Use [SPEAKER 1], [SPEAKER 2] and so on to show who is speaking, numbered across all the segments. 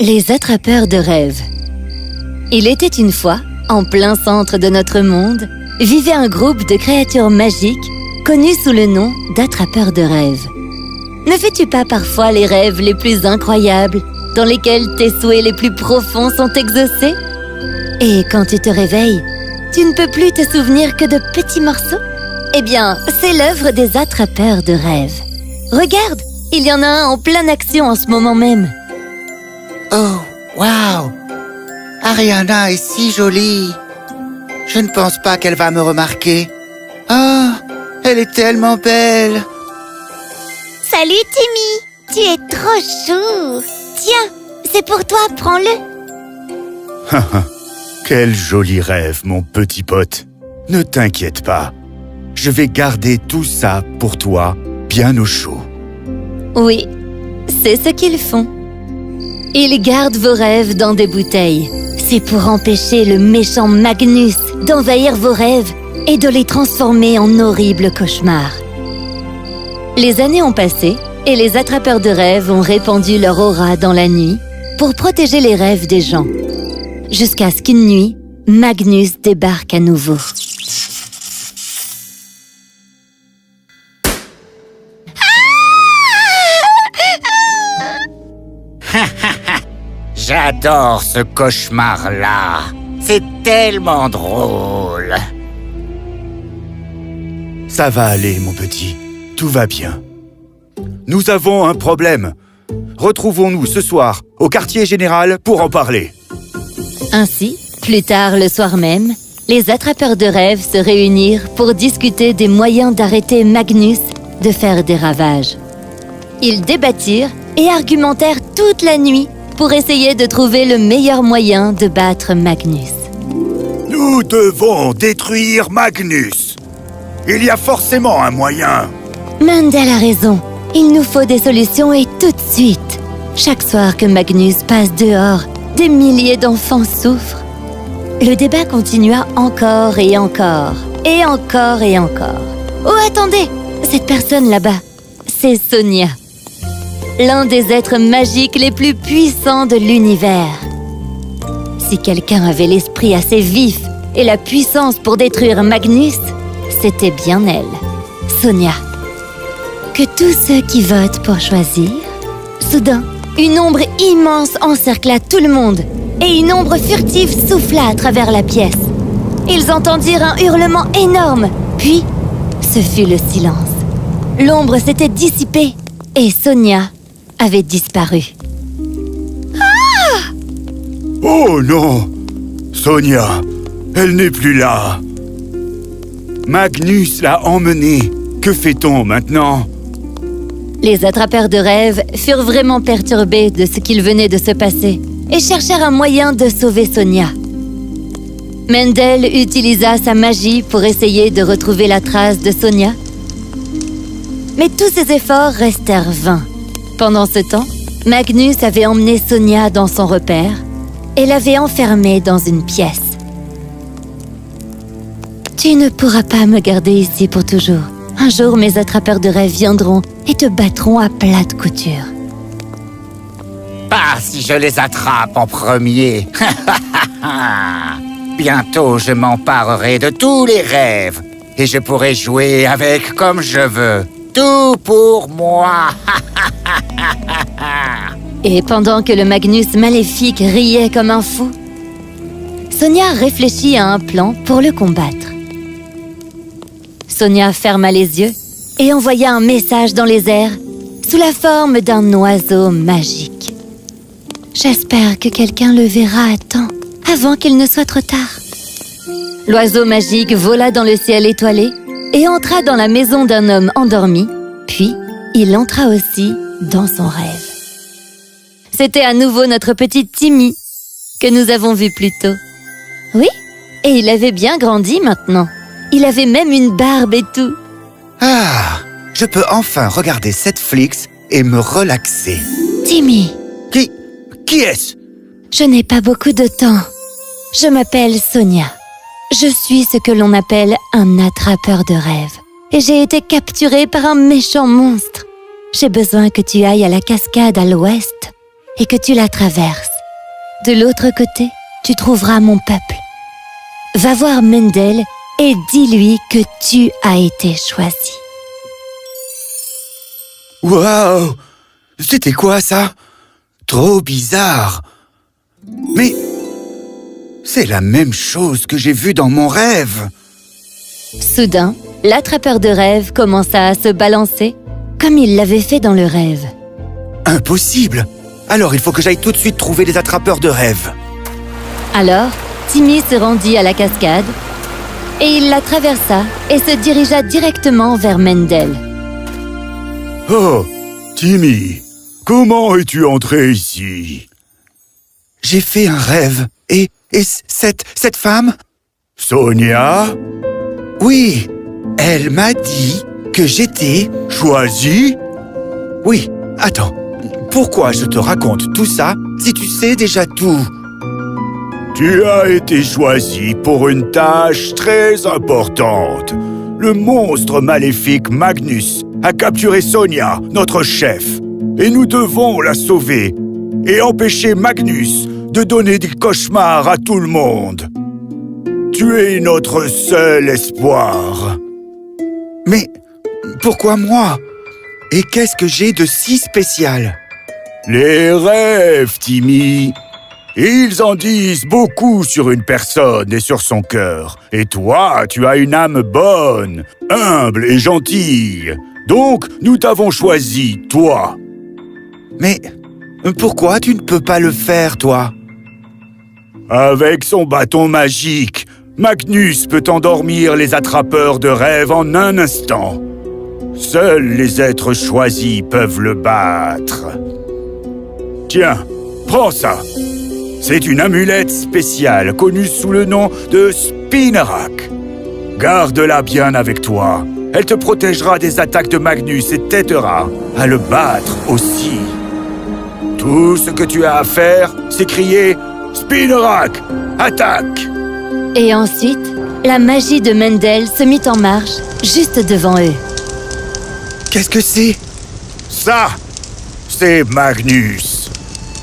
[SPEAKER 1] Les attrapeurs de rêves. Il était une fois, en plein centre de notre monde, vivait un groupe de créatures magiques connues sous le nom d'attrapeurs de rêves. Ne fais-tu pas parfois les rêves les plus incroyables, dans lesquels tes souhaits les plus profonds sont exaucés? Et quand tu te réveilles, tu ne peux plus te souvenir que de petits morceaux? Eh bien, c'est l'œuvre des attrapeurs de rêves. Regarde, il y en a un en pleine action en ce moment même.
[SPEAKER 2] Oh, waouh! Ariana est si jolie. Je ne pense pas qu'elle va me remarquer. Oh, elle est tellement belle.
[SPEAKER 3] Salut Timmy, tu es trop chou. Tiens, c'est pour toi, prends-le.
[SPEAKER 4] Quel joli rêve, mon petit pote. Ne t'inquiète pas. Je vais garder tout ça pour toi, bien au chaud.
[SPEAKER 1] Oui, c'est ce qu'ils font. Ils gardent vos rêves dans des bouteilles. C'est pour empêcher le méchant Magnus d'envahir vos rêves et de les transformer en horribles cauchemars. Les années ont passé et les attrapeurs de rêves ont répandu leur aura dans la nuit pour protéger les rêves des gens. Jusqu'à ce qu'une nuit, Magnus débarque à nouveau.
[SPEAKER 2] J'adore ce cauchemar-là. C'est tellement drôle.
[SPEAKER 4] Ça va aller, mon petit. Tout va bien. Nous avons un problème. Retrouvons-nous ce soir au quartier général pour en parler.
[SPEAKER 1] Ainsi, plus tard le soir même, les attrapeurs de rêves se réunirent pour discuter des moyens d'arrêter Magnus de faire des ravages. Ils débattirent et argumentèrent toute la nuit pour essayer de trouver le meilleur moyen de battre Magnus.
[SPEAKER 4] Nous devons détruire Magnus. Il y a forcément un moyen.
[SPEAKER 1] Mendel a raison. Il nous faut des solutions et tout de suite. Chaque soir que Magnus passe dehors, des milliers d'enfants souffrent. Le débat continua encore et encore, et encore et encore. Oh, attendez! Cette personne là-bas, c'est Sonia. L'un des êtres magiques les plus puissants de l'univers. Si quelqu'un avait l'esprit assez vif et la puissance pour détruire Magnus, c'était bien elle, Sonia. Que tous ceux qui votent pour choisir... Soudain, une ombre immense encercla tout le monde et une ombre furtive souffla à travers la pièce. Ils entendirent un hurlement énorme, puis ce fut le silence. L'ombre s'était dissipée et Sonia avait disparu.
[SPEAKER 4] Oh non! Sonia, elle n'est plus là. Magnus l'a emmenée. Que fait-on maintenant?
[SPEAKER 1] Les attrapeurs de rêves furent vraiment perturbés de ce qu'il venait de se passer et cherchèrent un moyen de sauver Sonia. Mendel utilisa sa magie pour essayer de retrouver la trace de Sonia. Mais tous ses efforts restèrent vains. Pendant ce temps, Magnus avait emmené Sonia dans son repère et l'avait enfermée dans une pièce. « Tu ne pourras pas me garder ici pour toujours. Un jour, mes attrapeurs de rêves viendront et te battront à plate couture. »
[SPEAKER 2] Pas si je les attrape en premier. Bientôt, je m'emparerai de tous les rêves et je pourrai jouer avec comme je veux. Tout pour moi.
[SPEAKER 1] Et pendant que le Magnus maléfique riait comme un fou, Sonia réfléchit à un plan pour le combattre. Sonia ferma les yeux et envoya un message dans les airs sous la forme d'un oiseau magique. J'espère que quelqu'un le verra à temps, avant qu'il ne soit trop tard. L'oiseau magique vola dans le ciel étoilé et entra dans la maison d'un homme endormi, puis il entra aussi dans son rêve. C'était à nouveau notre petit Timmy que nous avons vu plus tôt. Oui, et il avait bien grandi maintenant. Il avait même une barbe et tout.
[SPEAKER 2] Ah, je peux enfin regarder Netflix et me relaxer.
[SPEAKER 1] Timmy,
[SPEAKER 2] Qui est-ce?
[SPEAKER 1] je n'ai pas beaucoup de temps. Je m'appelle Sonia. Je suis ce que l'on appelle un attrapeur de rêves. Et j'ai été capturée par un méchant monstre. J'ai besoin que tu ailles à la cascade à l'ouest et que tu la traverses. De l'autre côté, tu trouveras mon peuple. Va voir Mendel et dis-lui que tu as été choisi.
[SPEAKER 4] Waouh! C'était quoi ça? Trop bizarre! Mais c'est la même chose que j'ai vue dans mon rêve!
[SPEAKER 1] Soudain, l'attrapeur de rêve commença à se balancer comme il l'avait fait dans le rêve.
[SPEAKER 4] Impossible! Alors il faut que j'aille tout de suite trouver les attrapeurs de rêve.
[SPEAKER 1] Alors, Timmy se rendit à la cascade et il la traversa et se dirigea directement vers Mendel.
[SPEAKER 4] Oh, Timmy, comment es-tu entré ici? J'ai fait un rêve. Et cette femme? Sonia? Oui, elle m'a dit que j'étais choisi? Oui, attends, pourquoi je te raconte tout ça si tu sais déjà tout? Tu as été choisi pour une tâche très importante. Le monstre maléfique Magnus a capturé Sonia, notre chef, et nous devons la sauver et empêcher Magnus de donner des cauchemars à tout le monde. Tu es notre seul espoir. Mais pourquoi moi? Et qu'est-ce que j'ai de si spécial? Les rêves, Timmy. Ils en disent beaucoup sur une personne et sur son cœur. Et toi, tu as une âme bonne, humble et gentille. Donc, nous t'avons choisi, toi. Mais pourquoi tu ne peux pas le faire, toi? Avec son bâton magique, Magnus peut endormir les attrapeurs de rêves en un instant. Seuls les êtres choisis peuvent le battre. Tiens, prends ça. C'est une amulette spéciale connue sous le nom de Spinarak. Garde-la bien avec toi. Elle te protégera des attaques de Magnus et t'aidera à le battre aussi. Tout ce que tu as à faire, c'est crier « Spinarak, attaque !»
[SPEAKER 1] Et ensuite, la magie de Mendel se mit en marche juste devant eux.
[SPEAKER 4] Qu'est-ce que c'est? Ça, c'est Magnus.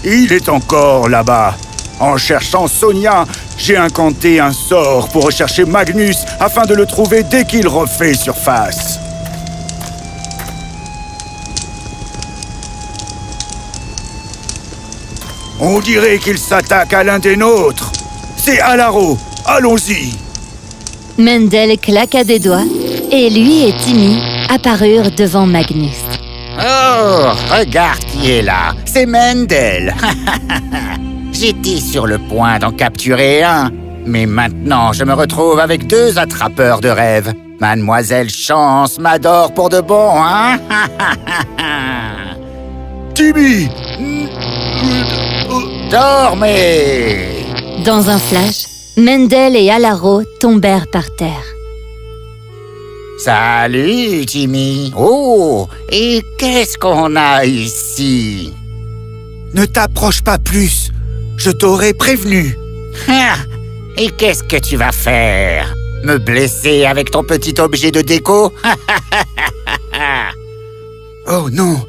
[SPEAKER 4] Il est encore là-bas. En cherchant Sonia, j'ai incanté un sort pour rechercher Magnus afin de le trouver dès qu'il refait surface. On dirait qu'il s'attaque à l'un des nôtres. C'est Alaro. Allons-y.
[SPEAKER 1] Mendel claqua des doigts et lui et Timmy apparurent devant Magnus.
[SPEAKER 2] Oh, regarde qui est là. C'est Mendel. J'étais sur le point d'en capturer un. Mais maintenant, je me retrouve avec 2 attrapeurs de rêves. Mademoiselle Chance m'adore pour de bon, hein?
[SPEAKER 4] Timmy!
[SPEAKER 2] Dormez!
[SPEAKER 1] Dans un flash, Mendel et Alaro tombèrent par terre.
[SPEAKER 2] Salut, Timmy. Oh, et qu'est-ce qu'on a ici?
[SPEAKER 4] Ne t'approche pas plus. Je t'aurais prévenu.
[SPEAKER 2] Ah, et qu'est-ce que tu vas faire? Me blesser avec ton petit objet de déco?
[SPEAKER 4] Oh non.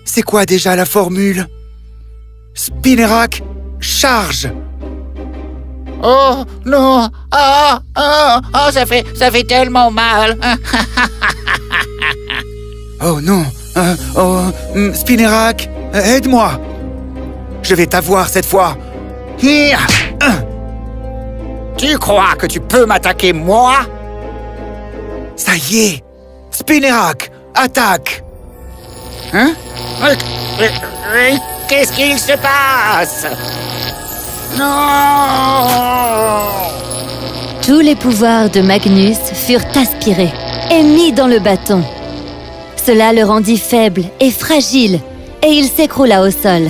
[SPEAKER 4] C'est quoi déjà la formule? Spinarak, charge!
[SPEAKER 2] Oh non! Ça fait tellement mal!
[SPEAKER 4] Oh non! Spinarak, aide-moi! Je vais t'avoir cette fois!
[SPEAKER 2] Tu crois que tu peux m'attaquer, moi?
[SPEAKER 4] Ça y est! Spinarak, attaque!
[SPEAKER 2] Hein? Mais qu'est-ce qu'il se passe? Non!
[SPEAKER 1] Tous les pouvoirs de Magnus furent aspirés et mis dans le bâton. Cela le rendit faible et fragile, et il s'écroula au sol.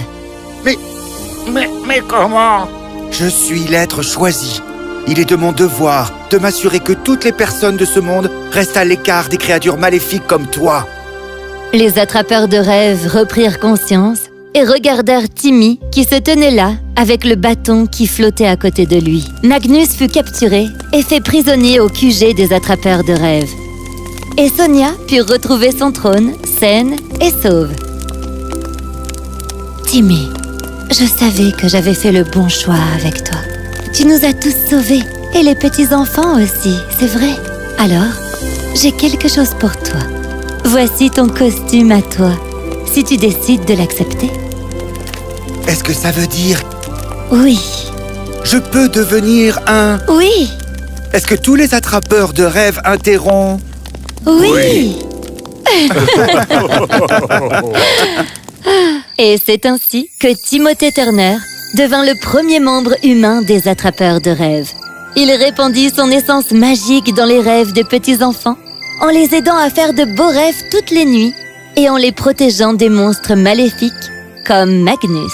[SPEAKER 2] Mais comment?
[SPEAKER 4] Je suis l'être choisi. Il est de mon devoir de m'assurer que toutes les personnes de ce monde restent à l'écart des créatures maléfiques comme toi.
[SPEAKER 1] Les attrapeurs de rêves reprirent conscience et regardèrent Timmy qui se tenait là avec le bâton qui flottait à côté de lui. Magnus fut capturé et fait prisonnier au QG des attrapeurs de rêves. Et Sonia put retrouver son trône, saine et sauve. Timmy, Je savais que j'avais fait le bon choix avec toi. Tu nous as tous sauvés, et les petits-enfants aussi, c'est vrai. Alors, j'ai quelque chose pour toi. Voici ton costume à toi, si tu décides de l'accepter.
[SPEAKER 4] Est-ce que ça veut dire
[SPEAKER 1] Oui,
[SPEAKER 4] je peux devenir un...
[SPEAKER 1] oui,
[SPEAKER 4] Est-ce que tous les attrapeurs de rêves interrompent?
[SPEAKER 1] oui. Et c'est ainsi que Timothée Turner devint le premier membre humain des attrapeurs de rêves. Il répandit son essence magique dans les rêves des petits-enfants, en les aidant à faire de beaux rêves toutes les nuits et en les protégeant des monstres maléfiques comme Magnus.